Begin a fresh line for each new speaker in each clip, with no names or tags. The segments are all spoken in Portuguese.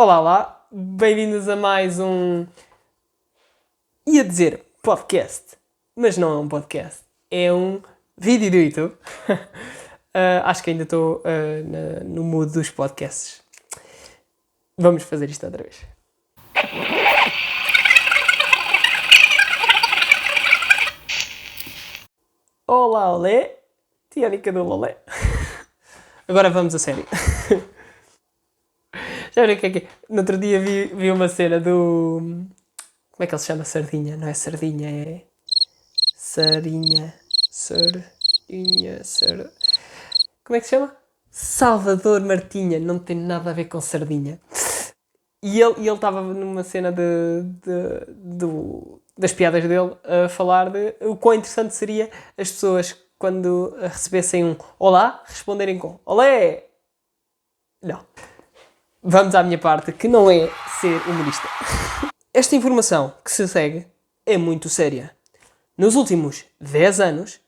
Olá, olá, bem-vindos a mais um. Ia dizer podcast, mas não é um podcast, é um vídeo do YouTube. Acho que ainda estou no mood dos podcasts. Vamos fazer isto outra vez. Olá, olé, Tianica do Lolé. Agora vamos a sério. Já viram o que é que é? No outro dia vi uma cena do. Como é que ele se chama? Sardinha? Não é sardinha, é. Sarinha. Sardinha. Como é que se chama? Salvador Martinha. Não tem nada a ver com sardinha. E ele estava numa cena das piadas dele a falar de o quão interessante seria as pessoas quando recebessem um olá, responderem com olé. Não. Vamos à minha parte, que não é ser humorista. Esta informação que se segue é muito séria. Nos últimos 10 anos,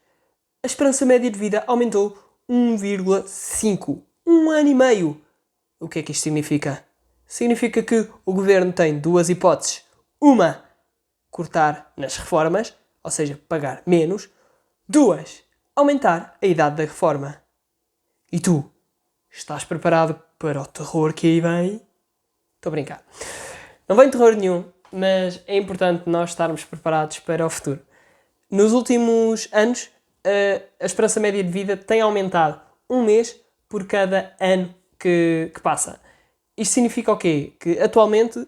a esperança média de vida aumentou 1,5. Um ano e meio. O que é que isto significa? Significa que o governo tem duas hipóteses. Uma, cortar nas reformas, ou seja, pagar menos. Duas, aumentar a idade da reforma. E tu, estás preparado para o terror que aí vem? Estou a brincar. Não vem terror nenhum, mas é importante nós estarmos preparados para o futuro. Nos últimos anos, a esperança média de vida tem aumentado um mês por cada ano que passa. Isto significa o quê? Que atualmente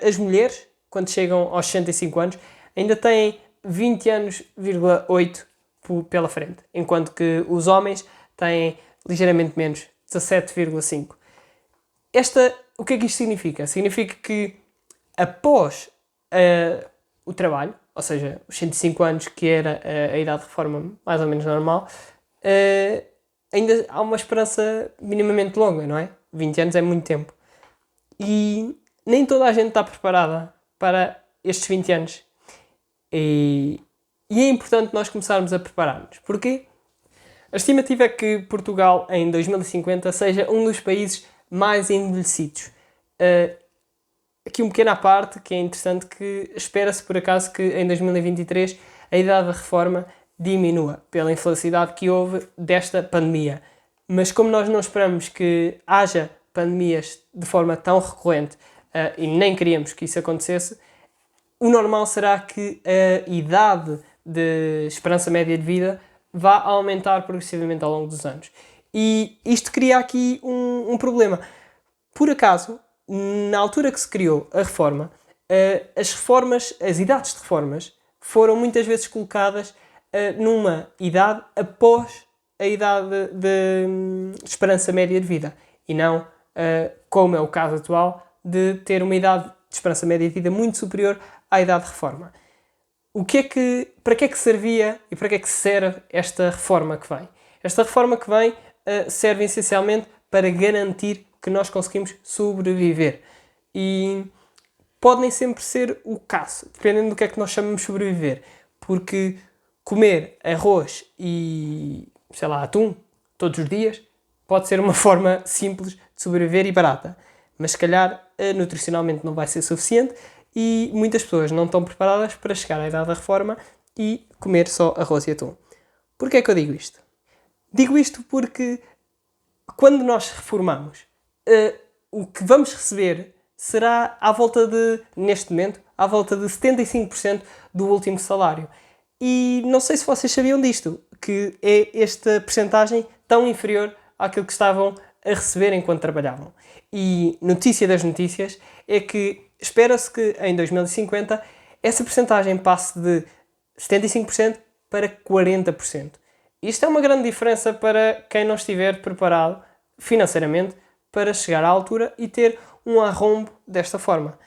as mulheres, quando chegam aos 65 anos, ainda têm 20 anos,8 pela frente, enquanto que os homens têm ligeiramente menos, 17,5. O que é que isto significa? Significa que após o trabalho, ou seja, os 105 anos, que era a idade de reforma mais ou menos normal, ainda há uma esperança minimamente longa, não é? 20 anos é muito tempo. E nem toda a gente está preparada para estes 20 anos. E é importante nós começarmos a preparar-nos. Porquê? A estimativa é que Portugal, em 2050, seja um dos países mais envelhecidos. Aqui um pequeno à parte, que é interessante, que espera-se por acaso que em 2023 a idade da reforma diminua pela infelicidade que houve desta pandemia. Mas como nós não esperamos que haja pandemias de forma tão recorrente e nem queríamos que isso acontecesse, o normal será que a idade de esperança média de vida vá aumentar progressivamente ao longo dos anos. E isto cria aqui um problema. Por acaso, na altura que se criou a reforma, as idades de reformas foram muitas vezes colocadas numa idade após a idade de esperança média de vida e não, como é o caso atual, de ter uma idade de esperança média de vida muito superior à idade de reforma. Para que é que servia e para que é que serve esta reforma que vem? Esta reforma que vem serve essencialmente para garantir que nós conseguimos sobreviver. E pode nem sempre ser o caso, dependendo do que é que nós chamamos de sobreviver. Porque comer arroz e, sei lá, atum todos os dias pode ser uma forma simples de sobreviver e barata. Mas se calhar nutricionalmente não vai ser suficiente e muitas pessoas não estão preparadas para chegar à idade da reforma e comer só arroz e atum. Porquê é que eu digo isto? Digo isto porque quando nós reformamos, o que vamos receber será neste momento, à volta de 75% do último salário. E não sei se vocês sabiam disto, que é esta percentagem tão inferior àquilo que estavam a receber enquanto trabalhavam. E notícia das notícias é que espera-se que em 2050 essa percentagem passe de 75% para 40%. Isto é uma grande diferença para quem não estiver preparado financeiramente para chegar à altura e ter um arrombo desta forma.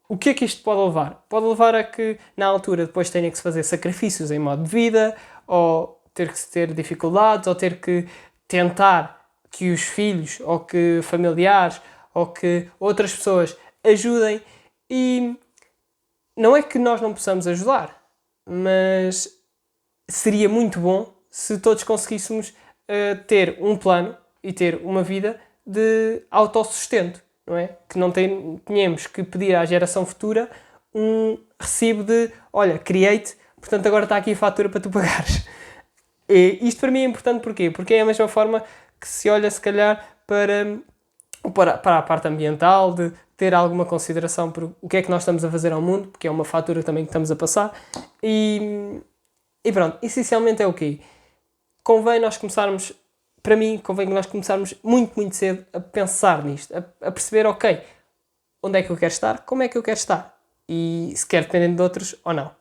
O que é que isto pode levar? Pode levar a que na altura depois tenha que se fazer sacrifícios em modo de vida, ou ter que ter dificuldades, ou ter que tentar que os filhos, ou que familiares, ou que outras pessoas ajudem. E não é que nós não possamos ajudar, mas seria muito bom se todos conseguíssemos ter um plano e ter uma vida de autossustento, não é? Que não tenhamos que pedir à geração futura um recibo de, olha, criei-te, portanto agora está aqui a fatura para tu pagares. E isto para mim é importante porquê? Porque é a mesma forma que se olha, se calhar, para a parte ambiental, de ter alguma consideração por o que é que nós estamos a fazer ao mundo, porque é uma fatura também que estamos a passar. E pronto, essencialmente é o quê? Convém nós começarmos, para mim, convém que nós começarmos muito, muito cedo a pensar nisto, a perceber, ok, onde é que eu quero estar, como é que eu quero estar, e se quer dependendo de outros ou não.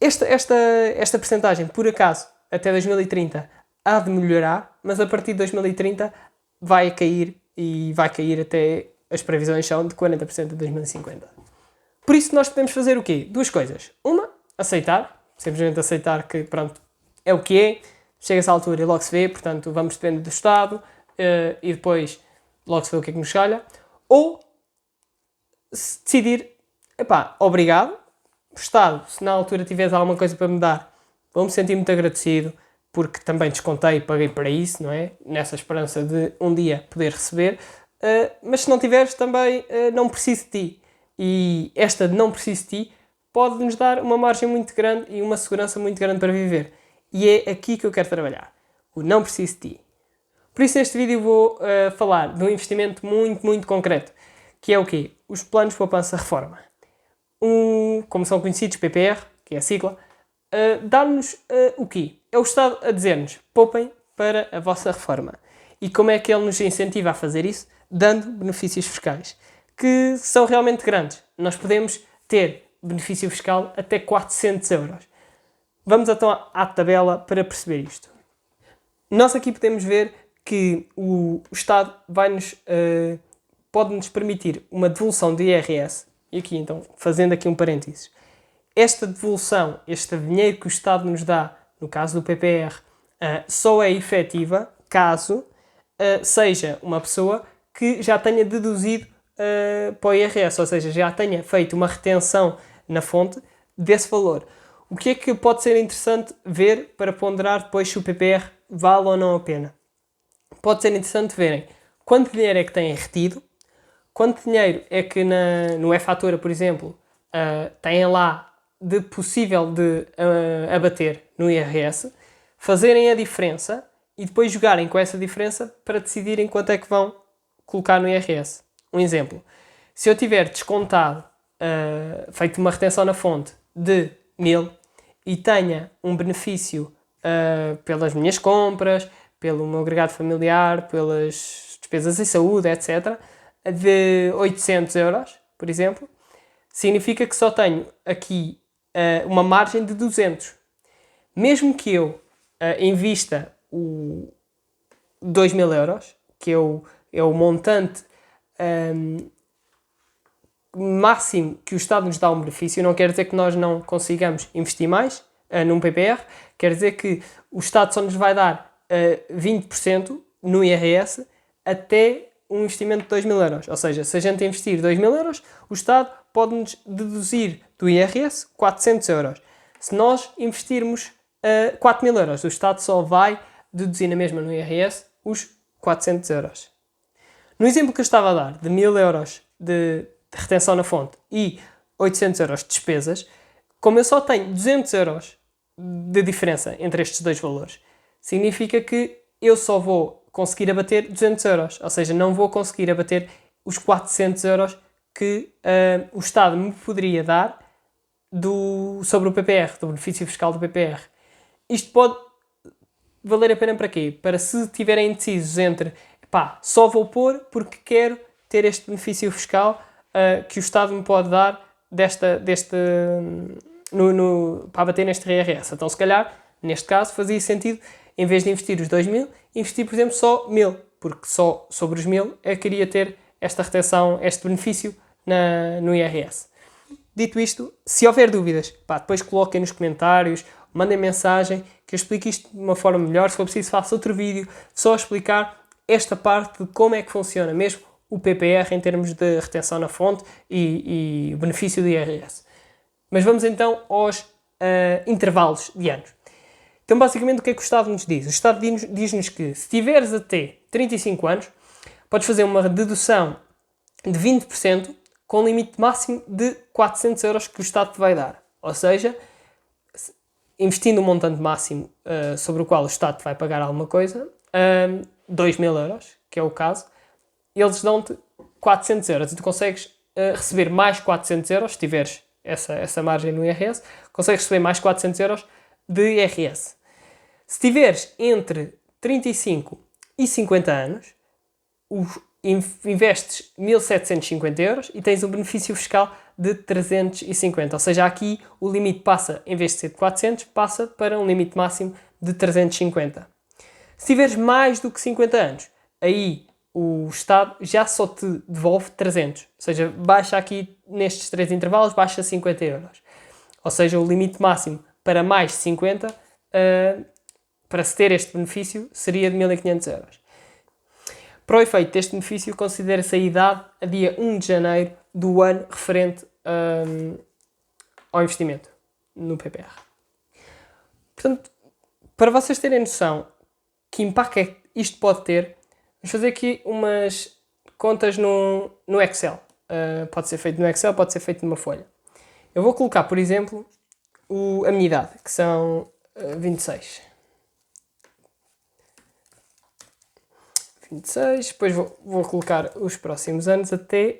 Esta percentagem, por acaso, até 2030, há de melhorar, mas a partir de 2030 vai cair, e vai cair até, as previsões são de 40% de 2050. Por isso nós podemos fazer o quê? Duas coisas. Uma, aceitar, simplesmente aceitar que, pronto, é o que é, chega-se à altura e logo se vê, portanto vamos depender do Estado, e depois logo se vê o que é que nos calha. Ou decidir, obrigado, Estado, se na altura tiveres alguma coisa para me dar, vou-me sentir muito agradecido, porque também descontei e paguei para isso, não é? Nessa esperança de um dia poder receber. Mas se não tiveres, também não preciso de ti. E esta de não preciso de ti pode-nos dar uma margem muito grande e uma segurança muito grande para viver. E é aqui que eu quero trabalhar. O não preciso de ti. Por isso neste vídeo vou falar de um investimento muito, muito concreto. Que é o quê? Os planos de poupança reforma. Como são conhecidos, PPR, que é a sigla, dá-nos o quê? É o Estado a dizer-nos, poupem para a vossa reforma. E como é que ele nos incentiva a fazer isso? Dando benefícios fiscais, que são realmente grandes. Nós podemos ter benefício fiscal até 400 euros. Vamos então à tabela para perceber isto. Nós aqui podemos ver que o Estado pode-nos permitir uma devolução de IRS, e aqui então, fazendo aqui um parênteses, esta devolução, este dinheiro que o Estado nos dá, no caso do PPR, só é efetiva caso seja uma pessoa que já tenha deduzido para o IRS, ou seja, já tenha feito uma retenção na fonte desse valor. O que é que pode ser interessante ver para ponderar depois se o PPR vale ou não a pena? Pode ser interessante verem quanto dinheiro é que têm retido, quanto dinheiro é que no e-fatura, por exemplo, têm lá de possível de abater no IRS, fazerem a diferença e depois jogarem com essa diferença para decidirem quanto é que vão colocar no IRS. Um exemplo, se eu tiver descontado, feito uma retenção na fonte de 1000 e tenha um benefício pelas minhas compras, pelo meu agregado familiar, pelas despesas em saúde, etc., de 800 euros, por exemplo, significa que só tenho aqui uma margem de 200. Mesmo que eu invista 2.000 euros, que é o montante máximo que o Estado nos dá um benefício, não quer dizer que nós não consigamos investir mais num PPR, quer dizer que o Estado só nos vai dar 20% no IRS até um investimento de 2.000 euros. Ou seja, se a gente investir 2.000 euros, o Estado pode-nos deduzir do IRS 400 euros. Se nós investirmos 4.000 euros, o Estado só vai deduzir na mesma no IRS os 400 euros. No exemplo que eu estava a dar, de 1.000 euros de retenção na fonte e 800 euros de despesas, como eu só tenho 200 euros de diferença entre estes dois valores, significa que eu só vou conseguir abater 200 euros, ou seja, não vou conseguir abater os 400 euros que o Estado me poderia dar sobre o PPR, do benefício fiscal do PPR. Isto pode valer a pena para quê? Para se tiverem indecisos entre só vou pôr porque quero ter este benefício fiscal que o Estado me pode dar para abater neste IRS. Então, se calhar, neste caso, fazia sentido, em vez de investir os 2.000, investir, por exemplo, só 1.000, porque só sobre os 1.000 eu queria ter esta retenção, este benefício no IRS. Dito isto, se houver dúvidas, depois coloquem nos comentários, mandem mensagem, que eu explique isto de uma forma melhor. Se for preciso, faço outro vídeo só a explicar esta parte de como é que funciona mesmo o PPR em termos de retenção na fonte e o benefício do IRS. Mas vamos então aos intervalos de anos. Então, basicamente, o que é que o Estado nos diz? O Estado diz-nos que se tiveres até 35 anos, podes fazer uma dedução de 20% com limite máximo de 400 euros que o Estado te vai dar. Ou seja, investindo um montante máximo sobre o qual o Estado te vai pagar alguma coisa, 2.000 euros, que é o caso, eles dão-te 400 euros e tu consegues receber mais 400 euros, se tiveres essa margem no IRS, consegues receber mais 400 euros de IRS. Se tiveres entre 35 e 50 anos, investes 1.750 euros e tens um benefício fiscal de 350. Ou seja, aqui o limite passa, em vez de ser de 400, passa para um limite máximo de 350. Se tiveres mais do que 50 anos, aí o Estado já só te devolve 300. Ou seja, baixa aqui nestes 3 intervalos, baixa 50 euros. Ou seja, o limite máximo para mais de 50, para se ter este benefício, seria de 1.500 euros. Para o efeito deste benefício, considera-se a idade a dia 1 de janeiro do ano referente ao investimento no PPR. Portanto, para vocês terem noção que impacto é que isto pode ter, vamos fazer aqui umas contas no Excel. Pode ser feito no Excel, pode ser feito numa folha. Eu vou colocar, por exemplo, a minha idade, que são 26. 26, depois vou colocar os próximos anos até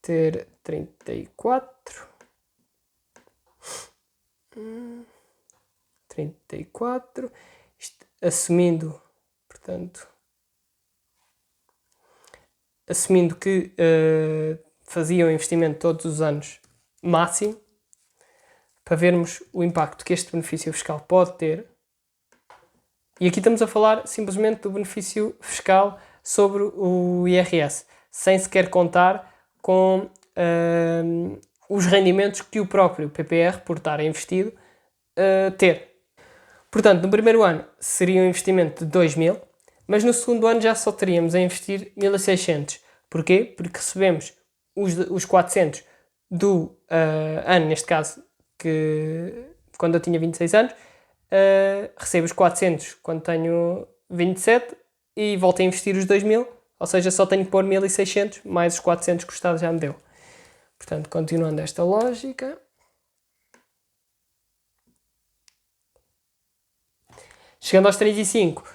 ter 34. 34. Isto, assumindo, portanto, assumindo que fazia o investimento todos os anos máximo, para vermos o impacto que este benefício fiscal pode ter. E aqui estamos a falar simplesmente do benefício fiscal sobre o IRS, sem sequer contar com os rendimentos que o próprio PPR, por estar investido, ter. Portanto, no primeiro ano seria um investimento de 2.000, mas no segundo ano já só teríamos a investir 1.600. Porquê? Porque recebemos os 400 do ano, neste caso, que quando eu tinha 26 anos, recebo os 400 quando tenho 27 e volto a investir os 2.000, ou seja, só tenho que pôr 1.600 mais os 400 que o Estado já me deu. Portanto, continuando esta lógica, chegando aos 35,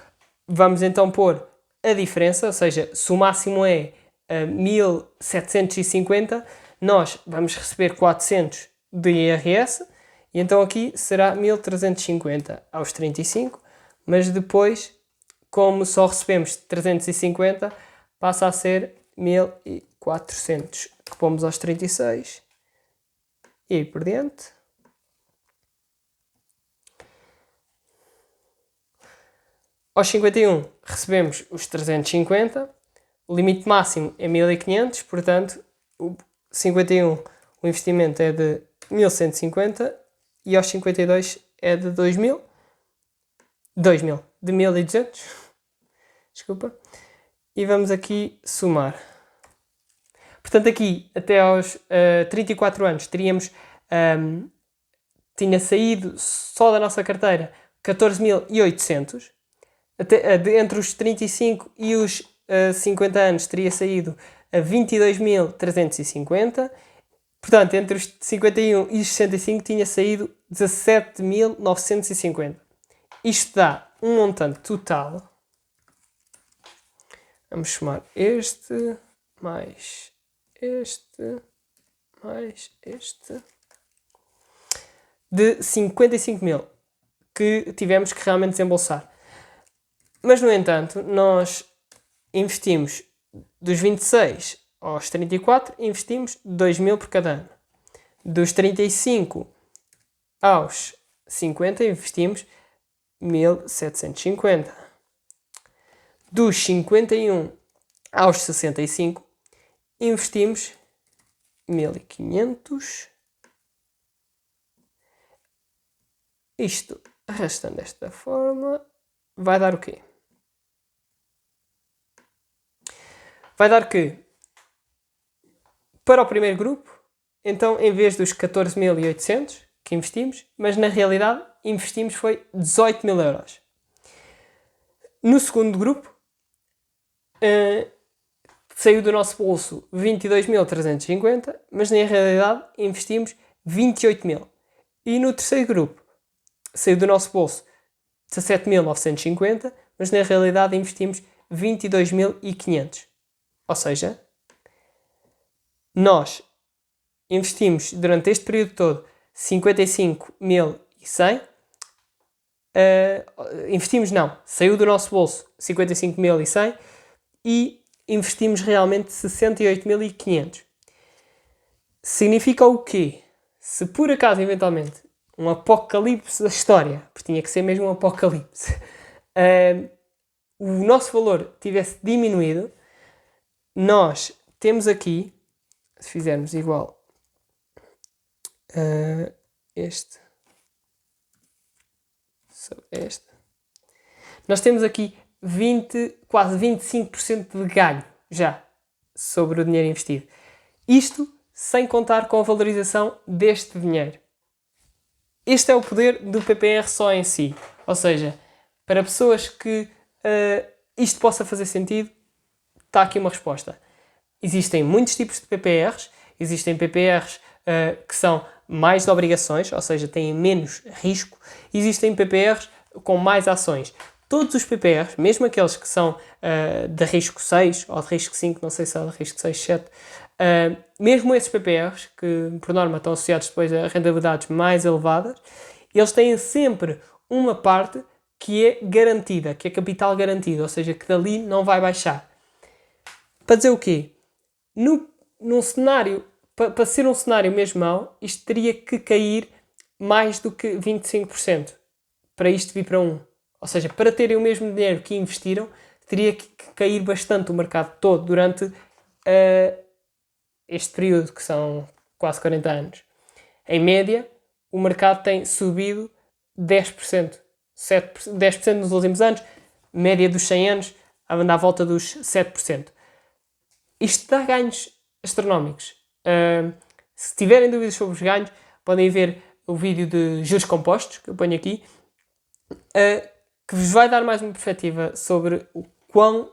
vamos então pôr a diferença, ou seja, se o máximo é 1.750, nós vamos receber 400 de IRS, e então aqui será 1.350 aos 35, mas depois, como só recebemos 350, passa a ser 1.400, que pomos aos 36, e aí por diante. Aos 51 recebemos os 350, o limite máximo é 1.500, portanto, o 51 o investimento é de 1.150 e aos 52 é de 2.000, de 1.200, desculpa, e vamos aqui somar. Portanto, aqui até aos 34 anos teríamos, tinha saído só da nossa carteira 14.800, entre os 35 e os 50 anos teria saído a 22.350. Portanto, entre os 51 e os 65 tinha saído 17.950. Isto dá um montante total. Vamos somar este, mais este, mais este, de 55.000 que tivemos que realmente desembolsar. Mas, no entanto, nós investimos dos 26 aos 34, investimos 2.000 por cada ano. Dos 35 aos 50, investimos 1.750. Dos 51 aos 65, investimos 1.500. Isto, arrastando desta forma, vai dar o quê? Vai dar que, para o primeiro grupo, então, em vez dos 14.800 que investimos, mas na realidade investimos foi 18.000 euros. No segundo grupo, saiu do nosso bolso 22.350, mas na realidade investimos 28.000. E no terceiro grupo, saiu do nosso bolso 17.950, mas na realidade investimos 22.500. Ou seja, nós investimos durante este período todo 55.100. Saiu do nosso bolso 55.100 e investimos realmente 68.500. Significa o quê? Se por acaso, eventualmente, um apocalipse da história, porque tinha que ser mesmo um apocalipse, o nosso valor tivesse diminuído, nós temos aqui, se fizermos igual este, nós temos aqui quase 25% de ganho já sobre o dinheiro investido. Isto sem contar com a valorização deste dinheiro. Este é o poder do PPR só em si. Ou seja, para pessoas que isto possa fazer sentido, está aqui uma resposta. Existem muitos tipos de PPRs. Existem PPRs que são mais de obrigações, ou seja, têm menos risco. Existem PPRs com mais ações. Todos os PPRs, mesmo aqueles que são de risco 6 ou de risco 5, não sei se é de risco 6, 7, mesmo esses PPRs, que por norma estão associados depois a rentabilidades mais elevadas, eles têm sempre uma parte que é garantida, que é capital garantido, ou seja, que dali não vai baixar. Para dizer o quê? Num cenário, para ser um cenário mesmo mau, isto teria que cair mais do que 25%, para isto vir para 1. Ou seja, para terem o mesmo dinheiro que investiram, teria que cair bastante o mercado todo durante este período, que são quase 40 anos. Em média, o mercado tem subido 10%. 10% nos últimos anos, média dos 100 anos, anda à volta dos 7%. Isto dá ganhos astronómicos. Se tiverem dúvidas sobre os ganhos, podem ver o vídeo de juros compostos, que eu ponho aqui, que vos vai dar mais uma perspectiva sobre o quão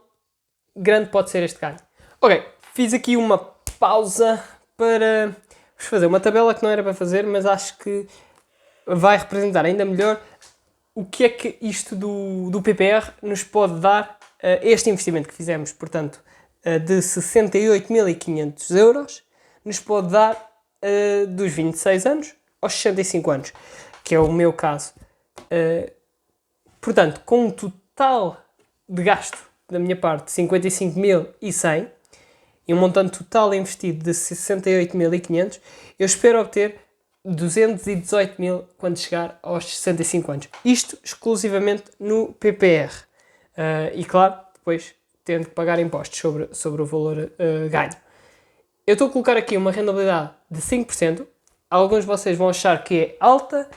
grande pode ser este ganho. Ok, fiz aqui uma pausa para vos fazer uma tabela que não era para fazer, mas acho que vai representar ainda melhor o que é que isto do PPR nos pode dar, este investimento que fizemos, portanto, de 68.500 euros, nos pode dar dos 26 anos aos 65 anos, que é o meu caso. Portanto, com um total de gasto da minha parte de 55.100 e um montante total investido de 68.500, eu espero obter 218.000 quando chegar aos 65 anos. Isto exclusivamente no PPR. E claro, depois tendo que pagar impostos sobre o valor ganho. Eu estou a colocar aqui uma rentabilidade de 5%. Alguns de vocês vão achar que é alta.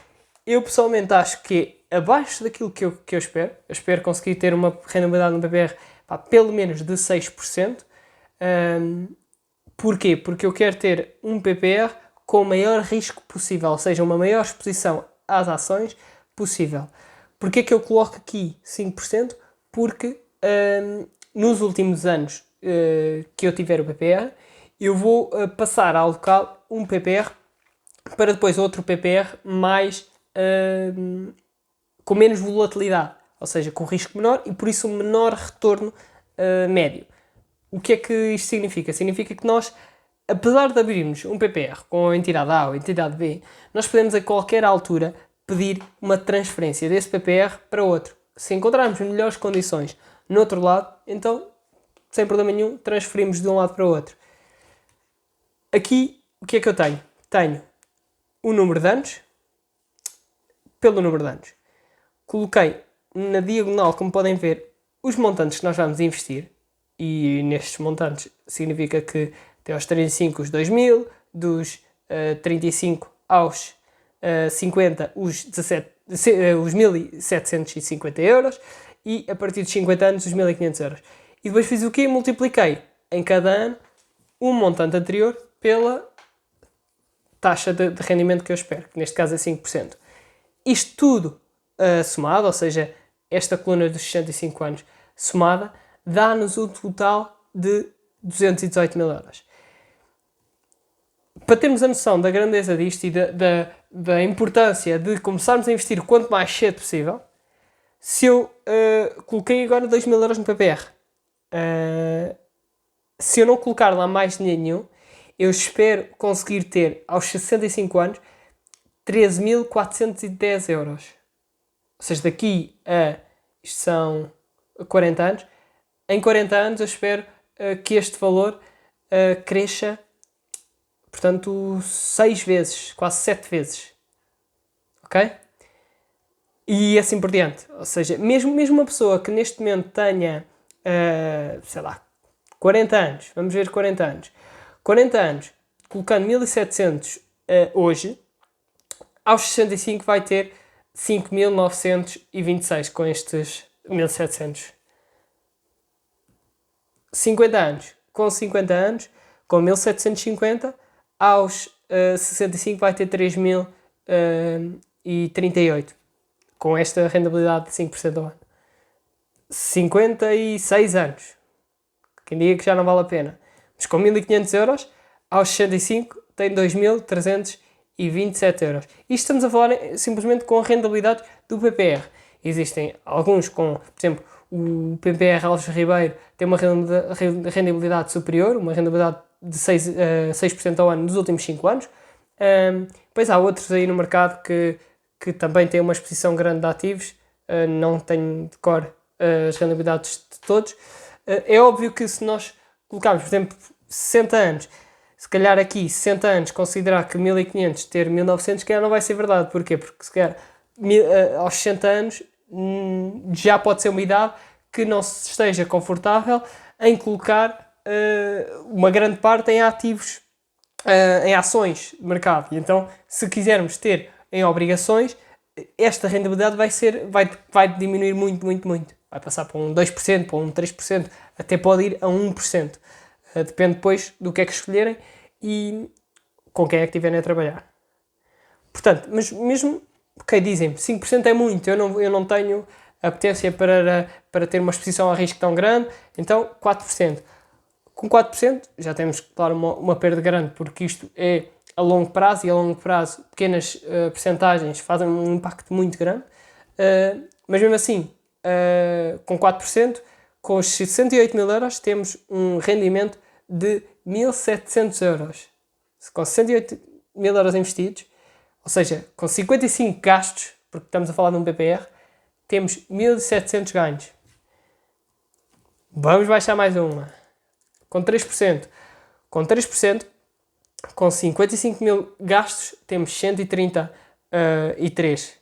Eu pessoalmente acho que é abaixo daquilo que eu espero. Eu espero conseguir ter uma rentabilidade no PPR pelo menos de 6%. Porquê? Porque eu quero ter um PPR com o maior risco possível, ou seja, uma maior exposição às ações possível. Porquê que eu coloco aqui 5%? Porque nos últimos anos que eu tiver o PPR, eu vou passar a alocar um PPR para depois outro PPR mais com menos volatilidade, ou seja, com risco menor e por isso um menor retorno médio. O que é que isto significa? Significa que nós, apesar de abrirmos um PPR com a entidade A ou a entidade B, nós podemos a qualquer altura pedir uma transferência desse PPR para outro. Se encontrarmos melhores condições no outro lado, então, sem problema nenhum, transferimos de um lado para o outro. Aqui, o que é que eu tenho? Tenho o número de anos, pelo número de anos. Coloquei na diagonal, como podem ver, os montantes que nós vamos investir. E nestes montantes significa que até aos 35 os 2.000, dos 35 aos 50 os 1.750 euros e a partir dos 50 anos os 1.500 euros. E depois fiz o quê? Multipliquei em cada ano um montante anterior pela taxa de rendimento que eu espero, que neste caso é 5%. Isto tudo somado, ou seja, esta coluna dos 65 anos somada, dá-nos um total de 218 mil euros. Para termos a noção da grandeza disto e da importância de começarmos a investir o quanto mais cedo possível, se eu coloquei agora 2 mil euros no PPR, se eu não colocar lá mais dinheiro nenhum, eu espero conseguir ter aos 65 anos 13.410 euros. Ou seja, daqui a, isto são 40 anos, em 40 anos eu espero que este valor cresça, portanto, 6 vezes, quase 7 vezes. Ok? E assim por diante. Ou seja, mesmo uma pessoa que neste momento tenha, sei lá, 40 anos, vamos ver 40 anos. 40 anos, colocando 1.700 hoje, aos 65 vai ter 5.926 com estes 1.700. 50 anos, com 50 anos, com 1.750, aos 65 vai ter 3.038, com esta rentabilidade de 5% ao ano. 56 anos, quem diga que já não vale a pena, mas com 1.500 euros, aos 65 tem 2.327 euros. Isto estamos a falar simplesmente com a rentabilidade do PPR. Existem alguns com, por exemplo, o PPR Alves Ribeiro tem uma rentabilidade superior, uma rentabilidade de 6% ao ano nos últimos 5 anos. Depois há outros aí no mercado que também têm uma exposição grande de ativos, não tenho de cor as rentabilidades de todos. É óbvio que se nós colocarmos, por exemplo, 60 anos, se calhar aqui 60 anos considerar que 1.500 ter 1.900, se calhar não vai ser verdade. Porquê? Porque se calhar aos 60 anos já pode ser uma idade que não se esteja confortável em colocar uma grande parte em ativos, em ações de mercado. E então, se quisermos ter em obrigações, esta rentabilidade vai diminuir muito, muito, muito. Vai passar para um 2%, para um 3%, até pode ir a 1%. Depende depois do que é que escolherem e com quem é que estiverem a trabalhar. Portanto, mas mesmo, ok, dizem-me, 5% é muito, eu não tenho a potência para ter uma exposição a risco tão grande, então 4%. Com 4% já temos, claro, uma perda grande, porque isto é a longo prazo, e a longo prazo pequenas percentagens fazem um impacto muito grande, mas mesmo assim, com 4%, com os 68 mil euros, temos um rendimento de 1.700 euros. Com 68 mil euros investidos, ou seja, com 55 gastos, porque estamos a falar de um PPR, temos 1.700 ganhos. Vamos baixar mais uma. Com 3%. Com 3%, com 55 mil gastos, temos 133.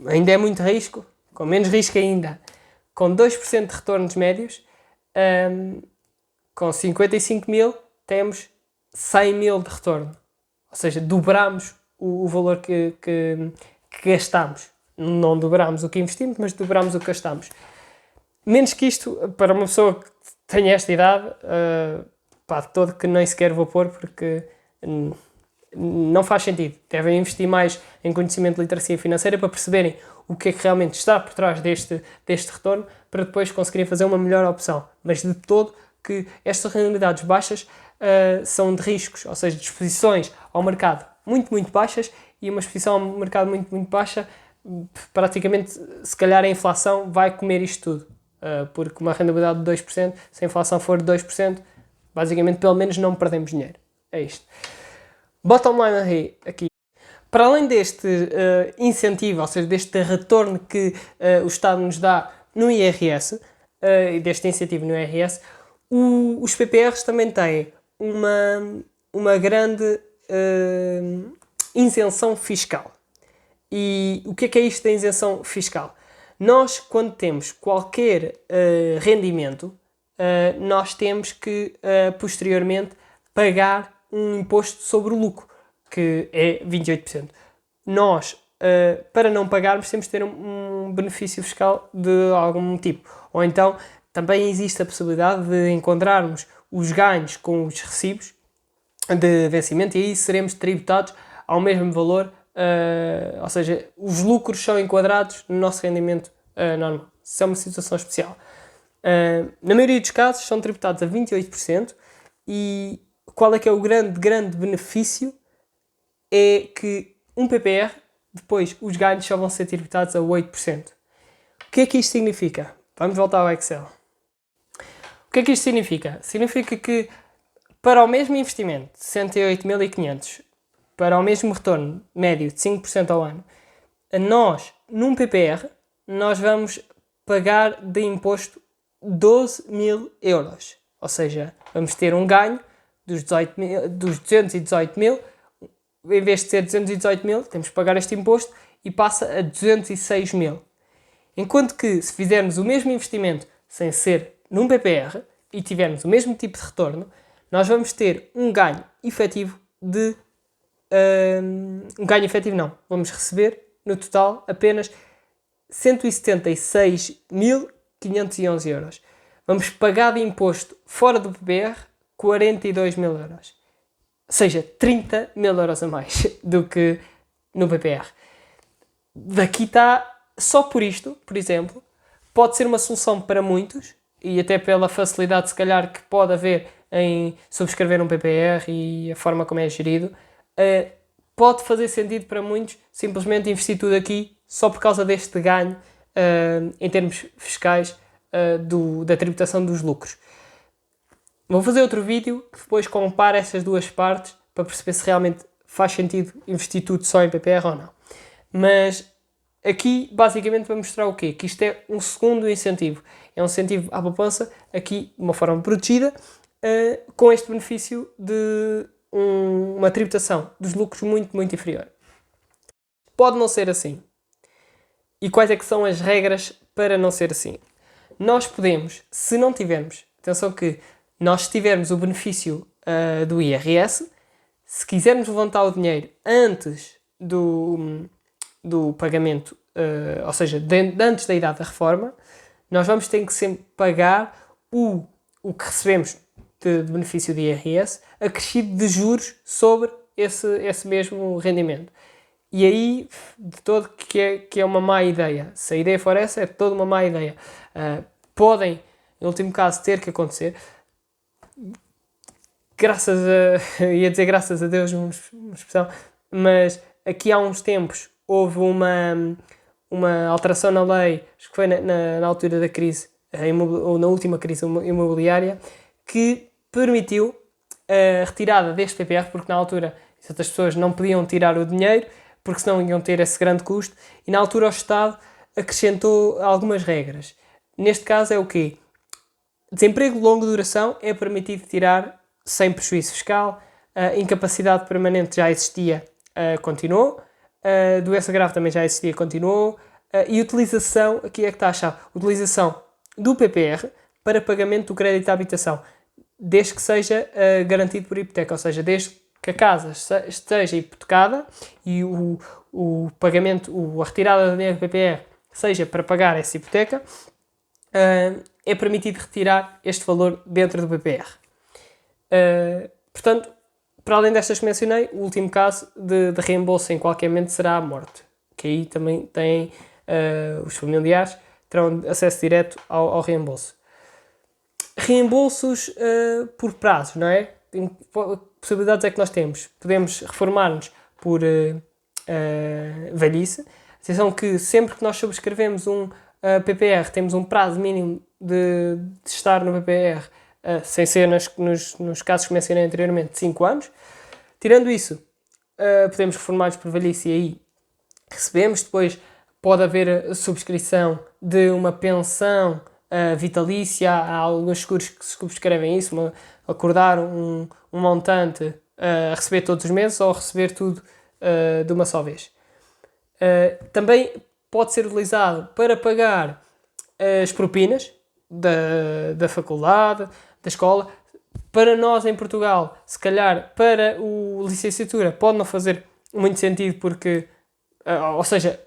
Ainda é muito risco, com menos risco ainda. Com 2% de retornos médios, com 55 mil, temos 100 mil de retorno. Ou seja, dobramos o valor que gastamos. Não dobramos o que investimos, mas dobramos o que gastamos. Menos que isto, para uma pessoa que tenha esta idade, de todo que nem sequer vou pôr, porque não faz sentido. Devem investir mais em conhecimento de literacia financeira para perceberem o que é que realmente está por trás deste retorno, para depois conseguirem fazer uma melhor opção. Mas de todo que estas rentabilidades baixas são de riscos, ou seja, de exposições ao mercado muito, muito baixas, e uma exposição ao mercado muito, muito baixa, praticamente, se calhar a inflação vai comer isto tudo. Porque uma rentabilidade de 2%, se a inflação for de 2%, basicamente pelo menos não perdemos dinheiro. É isto. Bottom line aqui. Para além deste incentivo, ou seja, deste retorno que o Estado nos dá no IRS, e deste incentivo no IRS, os PPRs também têm uma grande isenção fiscal. E o que é isto da isenção fiscal? Nós, quando temos qualquer rendimento, nós temos que, posteriormente, pagar um imposto sobre o lucro, que é 28%. Nós, para não pagarmos, temos de ter um benefício fiscal de algum tipo. Ou então, também existe a possibilidade de encontrarmos os ganhos com os recibos de vencimento, e aí seremos tributados ao mesmo valor, ou seja, os lucros são enquadrados no nosso rendimento normal. Isso é uma situação especial. Na maioria dos casos são tributados a 28%, e qual é que é o grande benefício? É que um PPR, depois os ganhos só vão ser tributados a 8%. O que é que isto significa? Vamos voltar ao Excel. O que é que isto significa? Significa que para o mesmo investimento de 68.500, para o mesmo retorno médio de 5% ao ano, nós, num PPR, nós vamos pagar de imposto 12.000 euros. Ou seja, vamos ter um ganho dos 218.000, em vez de ser 218.000, temos que pagar este imposto e passa a 206.000. Enquanto que, se fizermos o mesmo investimento sem ser num PPR e tivermos o mesmo tipo de retorno, nós vamos ter um ganho efetivo de... um ganho efetivo não. Vamos receber, no total, apenas 176.511 euros. Vamos pagar de imposto fora do PPR 42.000 euros. Ou seja, 30.000 euros a mais do que no PPR. Daqui está, só por isto, por exemplo, pode ser uma solução para muitos, e até pela facilidade, se calhar, que pode haver em subscrever um PPR e a forma como é gerido, pode fazer sentido para muitos simplesmente investir tudo aqui só por causa deste ganho em termos fiscais da tributação dos lucros. Vou fazer outro vídeo que depois compara essas duas partes para perceber se realmente faz sentido investir tudo só em PPR ou não. Mas aqui, basicamente, para mostrar o quê? Que isto é um segundo incentivo. É um incentivo à poupança, aqui de uma forma protegida, com este benefício de uma tributação dos lucros muito, muito inferior. Pode não ser assim. E quais é que são as regras para não ser assim? Nós podemos, se não tivermos, atenção que nós tivermos o benefício do IRS, se quisermos levantar o dinheiro antes do pagamento, ou seja, antes da idade da reforma, nós vamos ter que sempre pagar o que recebemos de benefício de IRS acrescido de juros sobre esse mesmo rendimento. E aí, de todo, que é uma má ideia. Se a ideia for essa, é toda uma má ideia. Podem, em último caso, ter que acontecer. Ia dizer graças a Deus, uma expressão, mas aqui há uns tempos houve uma alteração na lei, acho que foi na altura da crise, ou na última crise imobiliária, que permitiu a retirada deste PPR, porque na altura certas pessoas não podiam tirar o dinheiro, porque senão iam ter esse grande custo, e na altura o Estado acrescentou algumas regras. Neste caso é o quê? Desemprego de longa duração é permitido tirar sem prejuízo fiscal, incapacidade permanente já existia, continuou, doença grave também já existia, continuou, e utilização, aqui é que está a chave, utilização do PPR para pagamento do crédito à habitação, desde que seja garantido por hipoteca, ou seja, desde que a casa esteja hipotecada e o pagamento, a retirada do dinheiro do PPR seja para pagar essa hipoteca, é permitido retirar este valor dentro do PPR. Portanto, para além destas que mencionei, o último caso de reembolso em qualquer momento será a morte, que aí também têm os familiares terão acesso direto ao reembolso. Reembolsos por prazo, não é? Que possibilidades é que nós temos? Podemos reformar-nos por velhice. Atenção que sempre que nós subscrevemos um PPR, temos um prazo mínimo de estar no PPR, sem ser nos casos que mencionei anteriormente, de 5 anos. Tirando isso, podemos reformar-nos por velhice e aí recebemos. Depois pode haver a subscrição de uma pensão vitalícia. Há alguns seguros que subscrevem isso, acordar um montante a receber todos os meses ou receber tudo de uma só vez. Também pode ser utilizado para pagar as propinas da faculdade, da escola. Para nós em Portugal, se calhar para o licenciatura pode não fazer muito sentido porque, ou seja,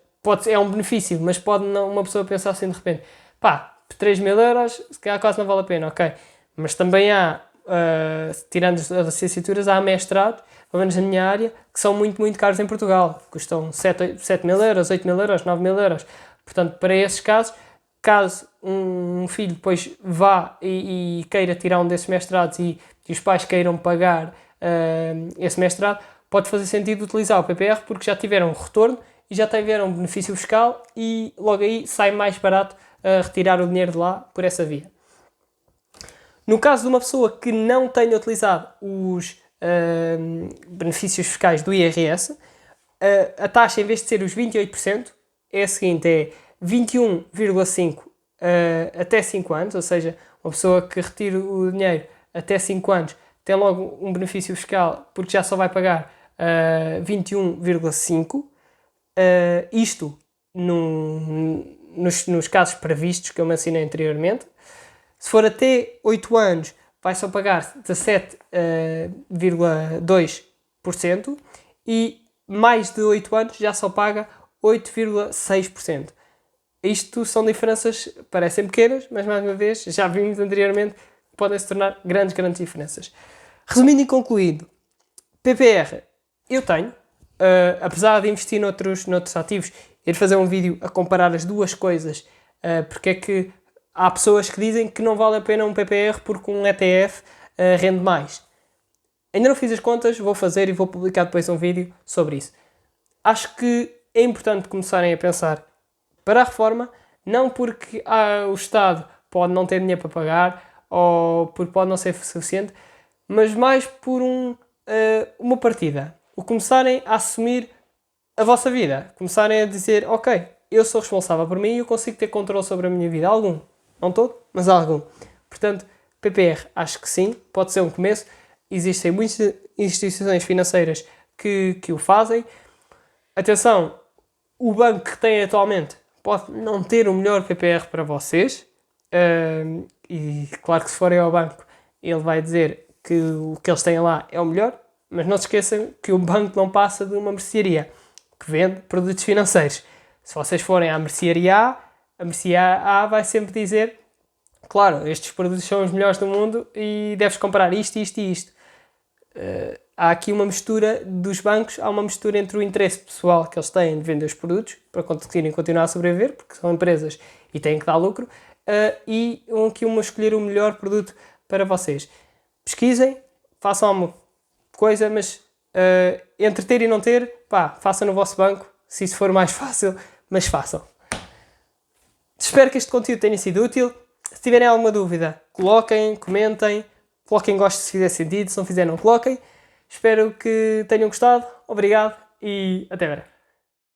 é um benefício, mas pode não, uma pessoa pensar assim de repente, 3.000 euros, se calhar quase não vale a pena, ok. Mas também há, tirando as licenciaturas, há mestrados, pelo menos na minha área, que são muito, muito caros em Portugal. Custam 7.000 euros, 8.000 euros, 9.000 euros. Portanto, para esses casos, caso um filho depois vá e queira tirar um desses mestrados e os pais queiram pagar esse mestrado, pode fazer sentido utilizar o PPR porque já tiveram retorno e já tiveram benefício fiscal e logo aí sai mais barato retirar o dinheiro de lá por essa via. No caso de uma pessoa que não tenha utilizado os benefícios fiscais do IRS, a taxa, em vez de ser os 28%, é a seguinte, é 21,5% até 5 anos, ou seja, uma pessoa que retira o dinheiro até 5 anos tem logo um benefício fiscal porque já só vai pagar 21,5%. Isto nos casos previstos que eu mencionei anteriormente. Se for até 8 anos, vai só pagar 17,2% e mais de 8 anos já só paga 8,6%. Isto são diferenças, parecem pequenas, mas mais uma vez, já vimos anteriormente, podem se tornar grandes diferenças. Resumindo e concluindo, PPR eu tenho, apesar de investir noutros ativos, ir fazer um vídeo a comparar as duas coisas, porque é que há pessoas que dizem que não vale a pena um PPR porque um ETF rende mais. Ainda não fiz as contas, vou fazer e vou publicar depois um vídeo sobre isso. Acho que é importante começarem a pensar para a reforma, não porque o Estado pode não ter dinheiro para pagar ou porque pode não ser suficiente, mas mais por uma partida. O começarem a assumir a vossa vida. Começarem a dizer, ok, eu sou responsável por mim e eu consigo ter controle sobre a minha vida. Algum. Não todo, mas algum. Portanto, PPR, acho que sim, pode ser um começo. Existem muitas instituições financeiras que o fazem. Atenção, o banco que tem atualmente pode não ter o melhor PPR para vocês. E claro que se forem ao banco, ele vai dizer que o que eles têm lá é o melhor. Mas não se esqueçam que o banco não passa de uma mercearia que vende produtos financeiros. Se vocês forem à mercearia a mercearia A vai sempre dizer, claro, estes produtos são os melhores do mundo e deves comprar isto, isto e isto. Há aqui uma mistura dos bancos, há uma mistura entre o interesse pessoal que eles têm de vender os produtos para conseguirem continuar a sobreviver, porque são empresas e têm que dar lucro, e aqui uma escolher o melhor produto para vocês. Pesquisem, façam alguma coisa, mas entre ter e não ter, façam no vosso banco, se isso for mais fácil, mas façam. Espero que este conteúdo tenha sido útil. Se tiverem alguma dúvida, coloquem, comentem, coloquem gosto se fizer sentido, se não fizer não coloquem. Espero que tenham gostado, obrigado e até breve.